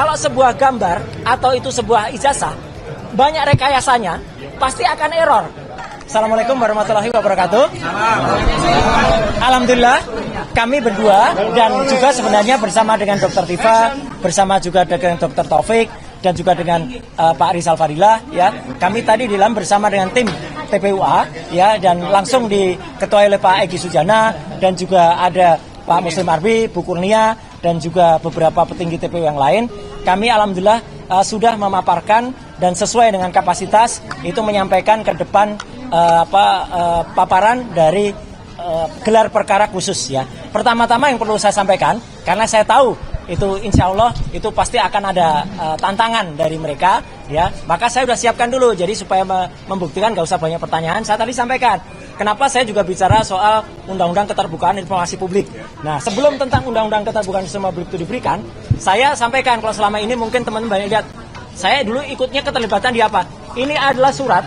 kalau sebuah gambar atau itu sebuah ijazah banyak rekayasanya, pasti akan error. Assalamualaikum warahmatullahi wabarakatuh. Alhamdulillah kami berdua dan juga sebenarnya bersama dengan Dr. Tifa, bersama juga dengan Dr. Taufik dan juga dengan Pak Rizal Fadilah, ya. Kami tadi di dalam bersama dengan tim TPUA, ya, dan langsung diketuai oleh Pak Egy Sujana dan juga ada Pak Muslim Arbi, Bu Kurnia dan juga beberapa petinggi TPU yang lain. Kami alhamdulillah sudah memaparkan dan sesuai dengan kapasitas itu menyampaikan ke depan paparan dari gelar perkara khusus, ya. Pertama-tama yang perlu saya sampaikan, karena saya tahu itu insya Allah itu pasti akan ada tantangan dari mereka, ya. Maka saya sudah siapkan dulu, jadi supaya membuktikan gak usah banyak pertanyaan. Saya tadi sampaikan kenapa saya juga bicara soal Undang-Undang Keterbukaan Informasi Publik. Nah, sebelum tentang Undang-Undang Keterbukaan Informasi Publik itu diberikan, saya sampaikan kalau selama ini mungkin teman-teman banyak lihat, saya dulu ikutnya keterlibatan di apa? Ini adalah surat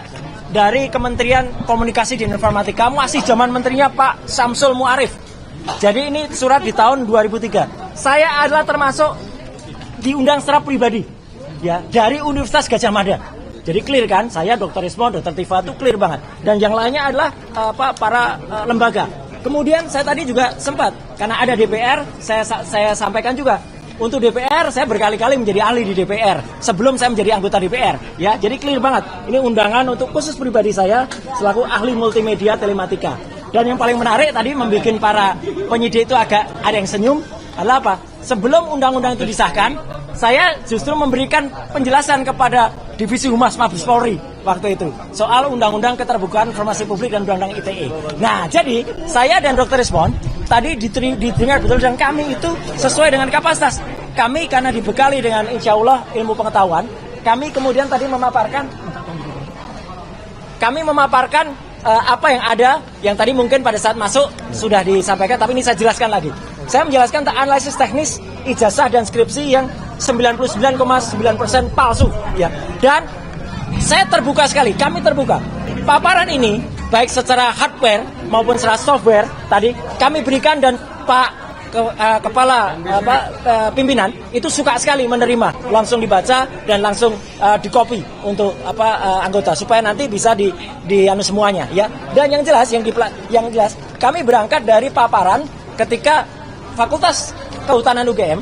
dari Kementerian Komunikasi dan Informatika, masih zaman menterinya Pak Syamsul Muarif. Jadi ini surat di tahun 2003. Saya adalah termasuk diundang secara pribadi, ya, dari Universitas Gadjah Mada. Jadi clear kan, saya Dr. Ismon, Dr. Tifa itu clear banget. Dan yang lainnya adalah para lembaga. Kemudian saya tadi juga sempat, karena ada DPR, saya sampaikan juga. Untuk DPR, saya berkali-kali menjadi ahli di DPR sebelum saya menjadi anggota DPR, ya. Jadi clear banget. Ini undangan untuk khusus pribadi saya selaku ahli multimedia telematika. Dan yang paling menarik tadi membuat para penyidik itu agak ada yang senyum adalah apa? Sebelum undang-undang itu disahkan, saya justru memberikan penjelasan kepada Divisi Humas Mabes Polri waktu itu soal Undang-Undang Keterbukaan Informasi Publik dan Undang-Undang ITE. Nah, jadi saya dan Dr. Ismon tadi didengar betul dan kami itu sesuai dengan kapasitas. Kami karena dibekali dengan insya Allah ilmu pengetahuan, kami kemudian tadi memaparkan apa yang ada, yang tadi mungkin pada saat masuk sudah disampaikan, tapi ini saya jelaskan lagi. Saya menjelaskan tentang analisis teknis ijazah dan skripsi yang 99,9% palsu, ya. Dan saya terbuka sekali, kami terbuka. Paparan ini baik secara hardware maupun secara software tadi kami berikan dan Pak Kepala pimpinan itu suka sekali menerima, langsung dibaca dan langsung di-copy untuk anggota supaya nanti bisa di semuanya, ya. Dan yang jelas kami berangkat dari paparan ketika Fakultas Kehutanan UGM,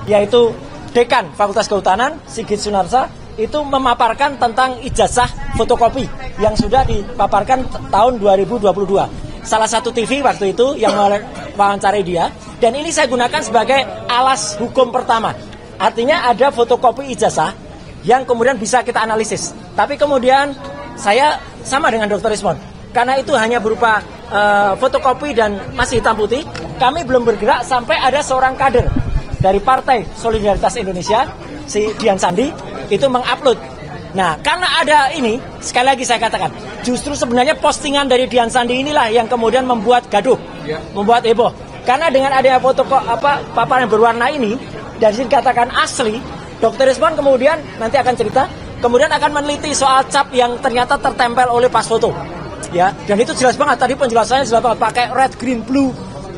yaitu Dekan Fakultas Kehutanan Sigit Sunarsa itu memaparkan tentang ijazah fotokopi yang sudah dipaparkan tahun 2022. Salah satu TV waktu itu yang mewawancarai dia, dan ini saya gunakan sebagai alas hukum pertama. Artinya ada fotokopi ijazah yang kemudian bisa kita analisis. Tapi kemudian saya sama dengan Dr. Ismon, karena itu hanya berupa fotokopi dan masih hitam putih, kami belum bergerak sampai ada seorang kader dari Partai Solidaritas Indonesia, si Dian Sandi, itu mengupload. Nah, karena ada ini, sekali lagi saya katakan, justru sebenarnya postingan dari Dian Sandi inilah yang kemudian membuat gaduh, membuat heboh. Karena dengan adanya foto paparan berwarna ini, dari sini dikatakan asli, Dr. Ismon kemudian nanti akan cerita, kemudian akan meneliti soal cap yang ternyata tertempel oleh pas foto, ya. Dan itu jelas banget, tadi penjelasannya jelas banget, pakai red, green, blue,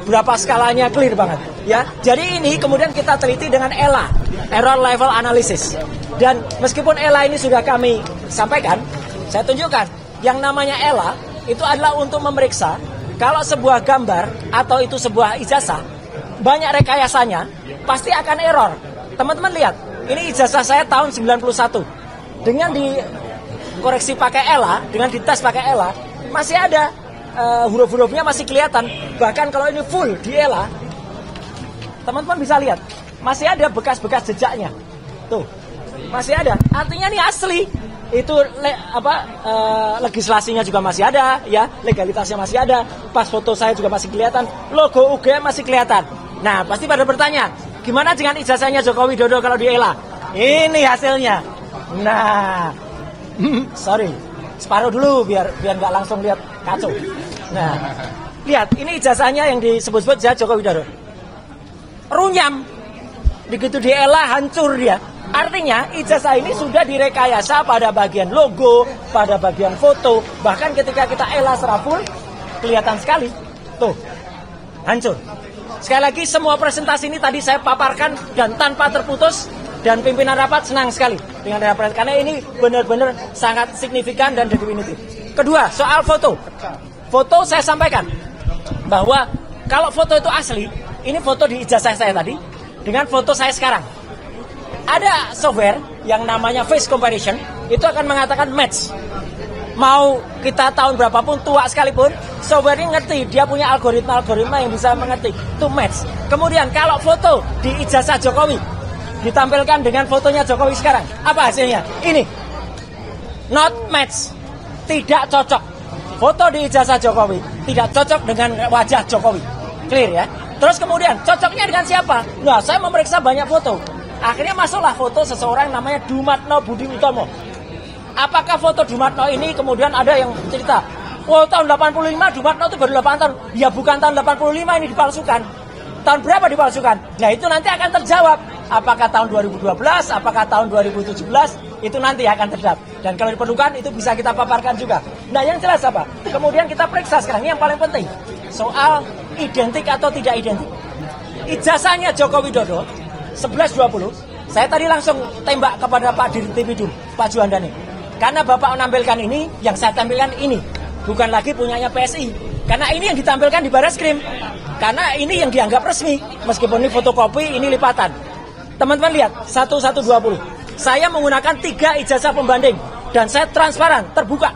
berapa skalanya clear banget, ya. Jadi ini kemudian kita teliti dengan ELA, Error Level Analysis. Dan meskipun ELA ini sudah kami sampaikan, saya tunjukkan yang namanya ELA itu adalah untuk memeriksa kalau sebuah gambar atau itu sebuah ijazah banyak rekayasanya, pasti akan error. Teman-teman lihat, ini ijazah saya tahun 91. Dengan dikoreksi pakai ELA, dengan dites pakai ELA, masih ada huruf-hurufnya masih kelihatan. Bahkan kalau ini full di ELA, teman-teman bisa lihat, masih ada bekas-bekas jejaknya. Tuh, masih ada. Artinya ini asli. Itu legislasinya juga masih ada, ya, legalitasnya masih ada, pas foto saya juga masih kelihatan, logo UGM masih kelihatan. Nah, pasti pada bertanya, gimana dengan ijazahnya Joko Widodo kalau di ELA? Ini hasilnya. Nah, sorry, separuh dulu biar nggak langsung lihat kacau. Nah, lihat, ini ijazahnya yang disebut-sebut Joko Widodo. Runyam, begitu di ELA hancur dia. Artinya ijazah ini sudah direkayasa pada bagian logo, pada bagian foto. Bahkan ketika kita ELA secara full, kelihatan sekali. Tuh, hancur. Sekali lagi semua presentasi ini tadi saya paparkan dan tanpa terputus dan pimpinan rapat senang sekali dengan rapat karena ini benar-benar sangat signifikan dan definitif. Kedua, soal foto. Foto saya sampaikan bahwa kalau foto itu asli, ini foto di ijazah saya tadi dengan foto saya sekarang. Ada software yang namanya face comparison, itu akan mengatakan match. Mau kita tahun berapapun, tua sekalipun, software ini ngerti, dia punya algoritma yang bisa mengerti, to match. Kemudian kalau foto di ijazah Jokowi ditampilkan dengan fotonya Jokowi sekarang, apa hasilnya? Ini, not match, tidak cocok. Foto di ijazah Jokowi tidak cocok dengan wajah Jokowi, clear ya. Terus kemudian cocoknya dengan siapa? Nah, saya memeriksa banyak foto. Akhirnya masuklah foto seseorang namanya Dumatno Budi Utomo. Apakah foto Dumatno ini kemudian ada yang cerita, oh tahun 85 Dumatno itu baru 8 tahun. Ya bukan tahun 85 ini dipalsukan. Tahun berapa dipalsukan? Nah itu nanti akan terjawab. Apakah tahun 2012, apakah tahun 2017, itu nanti akan terjawab. Dan kalau diperlukan itu bisa kita paparkan juga. Nah yang jelas apa? Kemudian kita periksa sekarang, ini yang paling penting. Soal identik atau tidak identik. Ijazahnya Joko Widodo 1120, saya tadi langsung tembak kepada Pak Dirtipidum, Pak Juandani. Karena Bapak menampilkan ini, yang saya tampilkan ini. Bukan lagi punyanya PSI. Karena ini yang ditampilkan di Barreskrim. Karena ini yang dianggap resmi. Meskipun ini fotokopi, ini lipatan. Teman-teman lihat, 1120. Saya menggunakan 3 ijazah pembanding. Dan saya transparan, terbuka.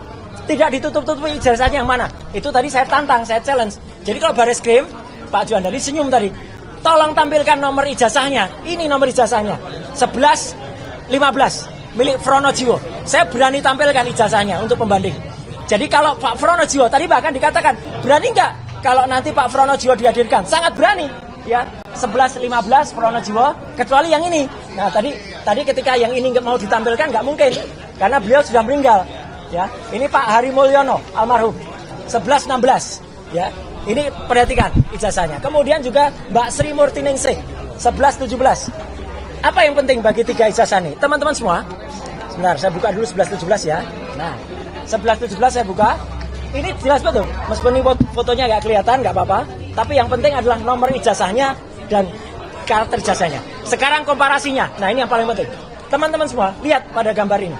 Tidak ditutup-tutupi ijazahnya yang mana. Itu tadi saya tantang, saya challenge. Jadi kalau Barreskrim, Pak Juandani senyum tadi. Tolong tampilkan nomor ijazahnya. Ini nomor ijazahnya. 1115 milik Fronojiwo. Saya berani tampilkan ijazahnya untuk pembanding. Jadi kalau Pak Fronojiwo tadi bahkan dikatakan, berani nggak kalau nanti Pak Fronojiwo dihadirkan? Sangat berani. Ya, 1115 Fronojiwo, kecuali yang ini. Nah, tadi ketika yang ini nggak mau ditampilkan nggak mungkin karena beliau sudah meninggal. Ya, ini Pak Hari Mulyono almarhum 1116. Ya, ini perhatikan ijazahnya. Kemudian juga Mbak Sri Murtiningsih 1117. Apa yang penting bagi 3 ijazah ini? Teman-teman semua, sebentar saya buka dulu 1117 ya. Nah, 1117 saya buka. Ini jelas betul. Meskipun ini fotonya nggak kelihatan, nggak apa-apa. Tapi yang penting adalah nomor ijazahnya dan karakter ijazahnya. Sekarang komparasinya. Nah, ini yang paling penting. Teman-teman semua, lihat pada gambar ini.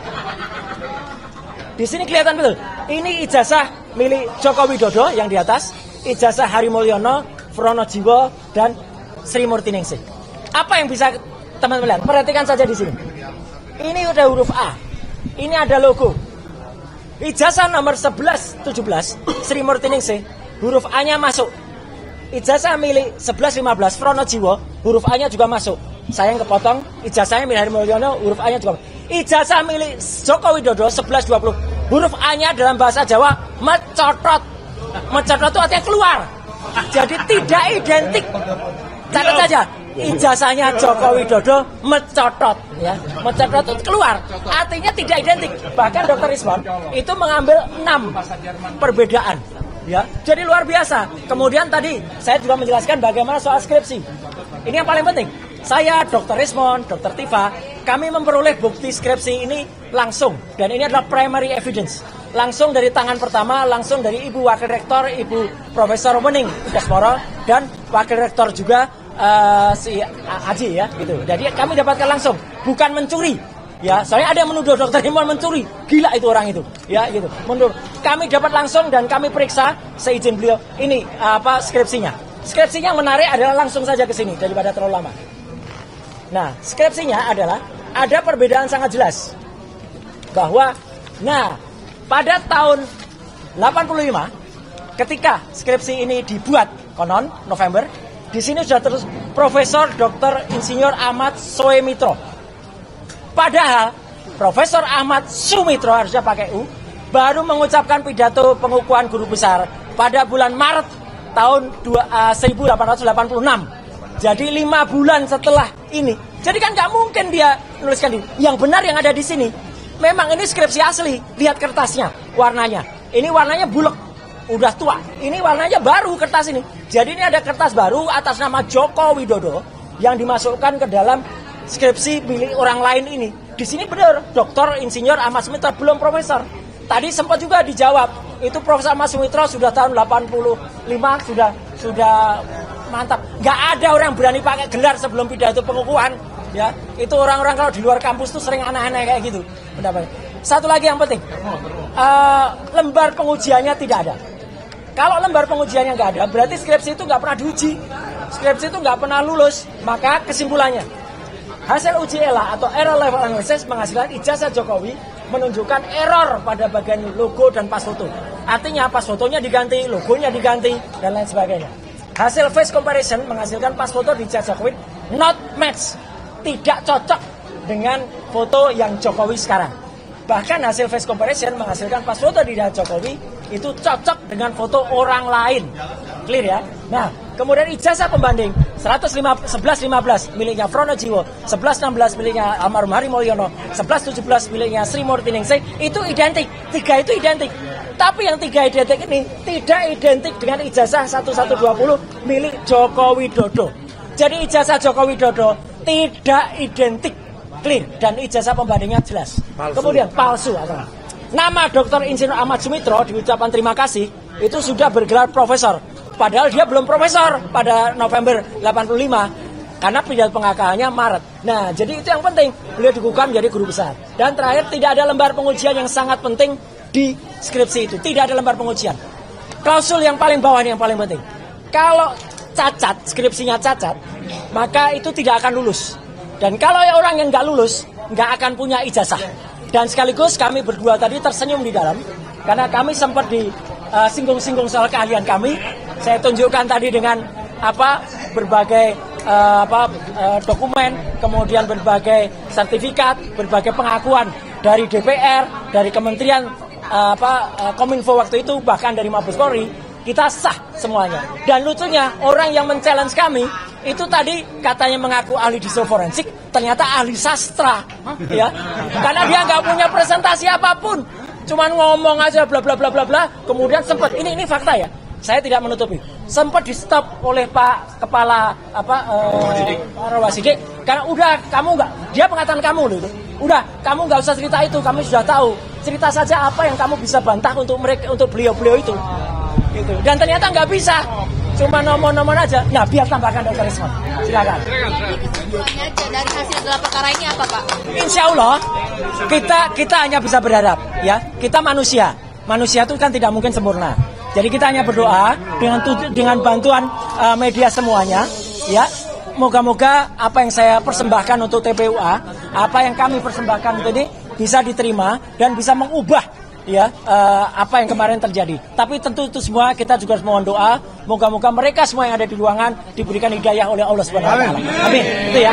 Di sini kelihatan betul. Ini ijazah milik Joko Widodo yang di atas, ijazah Hari Mulyono, Fronojiwo, dan Sri Murtiningsih. Apa yang bisa teman-teman lihat? Perhatikan saja di sini. Ini udah huruf A. Ini ada logo. Ijazah nomor 1117 Sri Murtiningsih, huruf A-nya masuk. Ijazah milik 1115 Fronojiwo, huruf A-nya juga masuk. Saya yang kepotong, ijazahnya milik Hari Mulyono, huruf A-nya juga masuk. Ijazah milik Joko Widodo 1120, huruf A-nya dalam bahasa Jawa mencotot. Mencotot itu artinya keluar. Jadi tidak identik. Catat saja. Ijazahnya Joko Widodo mencotot, ya, mencotot itu keluar, artinya tidak identik. Bahkan Dr. Rismon itu mengambil 6 perbedaan, ya, jadi luar biasa. Kemudian tadi saya juga menjelaskan bagaimana soal skripsi. Ini yang paling penting. Saya, Dr. Rismon, Dr. Tifa, kami memperoleh bukti skripsi ini langsung, dan ini adalah primary evidence. Langsung dari tangan pertama, langsung dari Ibu Wakil Rektor, Ibu Profesor Wening Udasmoro, dan Wakil Rektor juga si Aji ya gitu. Jadi kami dapatkan langsung, bukan mencuri. Ya, soalnya ada yang menuduh Dr. Himon mencuri. Gila itu orang itu. Ya, gitu. Menurut kami dapat langsung dan kami periksa seizin beliau. Ini skripsinya. Skripsinya yang menarik adalah langsung saja ke sini daripada terlalu lama. Nah, skripsinya adalah ada perbedaan sangat jelas bahwa pada tahun 85 ketika skripsi ini dibuat konon November, di sini sudah terus Profesor Dr. Insinyur Ahmad Soemitro. Padahal Profesor Ahmad Sumitro, harusnya pakai U, baru mengucapkan pidato pengukuhan guru besar pada bulan Maret tahun 1886. Jadi 5 bulan setelah ini. Jadi kan nggak mungkin dia menuliskan ini. Yang benar yang ada di sini. Memang ini skripsi asli. Lihat kertasnya, warnanya. Ini warnanya bulek. Udah tua. Ini warnanya baru kertas ini. Jadi ini ada kertas baru atas nama Joko Widodo yang dimasukkan ke dalam skripsi milik orang lain ini. Di sini benar, Dr. Insinyur Ahmad Sumitro belum profesor. Tadi sempat juga dijawab, itu Profesor Ahmad Sumitro sudah tahun 85 sudah mantap. Nggak ada orang berani pakai gelar sebelum pidato pengukuhan. Ya, itu orang-orang kalau di luar kampus tuh sering aneh-aneh kayak gitu pendapatnya. Satu lagi yang penting, lembar pengujiannya tidak ada. Kalau lembar pengujiannya nggak ada, berarti skripsi itu nggak pernah diuji, skripsi itu nggak pernah lulus. Maka kesimpulannya, hasil uji ELA atau Error Level Analysis menghasilkan ijazah Jokowi menunjukkan error pada bagian logo dan pas foto. Artinya pas fotonya diganti, logonya diganti, dan lain sebagainya. Hasil face comparison menghasilkan pas foto di ijazah Jokowi not match, tidak cocok dengan foto yang Jokowi sekarang. Bahkan hasil face comparison menghasilkan pas foto di ijazah Jokowi itu cocok dengan foto orang lain. Clear ya? Nah, kemudian ijazah pembanding 1115 miliknya Fronojiwo, 1116 miliknya almarhum Hari Mulyono, 1117 miliknya Sri Murti Ningsih, itu identik. Tiga itu identik. Tapi yang tiga identik ini tidak identik dengan ijazah 1120 milik Joko Widodo. Jadi ijazah Joko Widodo tidak identik, clear, dan ijazah pembandingnya jelas. Palsu. Kemudian palsu. Nama Dr. Insinyur Ahmad Sumitro di ucapan terima kasih itu sudah bergelar profesor. Padahal dia belum profesor pada November 85 karena pidato pengangkatannya Maret. Nah, jadi itu yang penting. Beliau dikukuhkan menjadi guru besar. Dan terakhir, tidak ada lembar pengujian yang sangat penting di skripsi itu. Tidak ada lembar pengujian. Klausul yang paling bawah ini yang paling penting. Kalau cacat, skripsinya cacat, maka itu tidak akan lulus. Dan kalau orang yang nggak lulus, nggak akan punya ijazah. Dan sekaligus kami berdua tadi tersenyum di dalam, karena kami sempat singgung-singgung soal keahlian kami. Saya tunjukkan tadi dengan berbagai dokumen, kemudian berbagai sertifikat, berbagai pengakuan dari DPR, dari Kementerian Kominfo waktu itu, bahkan dari Mabes Polri, kita sah semuanya. Dan lucunya, orang yang men-challenge kami itu tadi katanya mengaku ahli digital forensik, ternyata ahli sastra, ya. Karena dia nggak punya presentasi apapun, cuman ngomong aja bla bla bla bla bla. Kemudian sempat ini fakta ya, saya tidak menutupi, sempat di stop oleh Pak Kepala Rawasidik, karena udah kamu nggak, dia pengatakan kamu loh itu, udah kamu nggak usah cerita itu, kami sudah tahu, cerita saja apa yang kamu bisa bantah untuk mereka, untuk beliau-beliau itu. Gitu. Dan ternyata nggak bisa, cuma nomor-nomor aja. Nah, biar tambahkan Dr. Rismon, silakan. Jadi kesimpulannya dari hasil gelar perkara ini apa, Pak? Insya Allah kita hanya bisa berharap, ya. Kita manusia itu kan tidak mungkin sempurna. Jadi kita hanya berdoa dengan bantuan media semuanya, ya. Moga-moga apa yang saya persembahkan untuk TPUA, apa yang kami persembahkan untuk ini bisa diterima dan bisa mengubah, ya, apa yang kemarin terjadi. Tapi tentu itu semua kita juga harus mohon doa, moga-moga mereka semua yang ada di ruangan diberikan hidayah oleh Allah Subhanahu wa taala. Amin. Itu ya.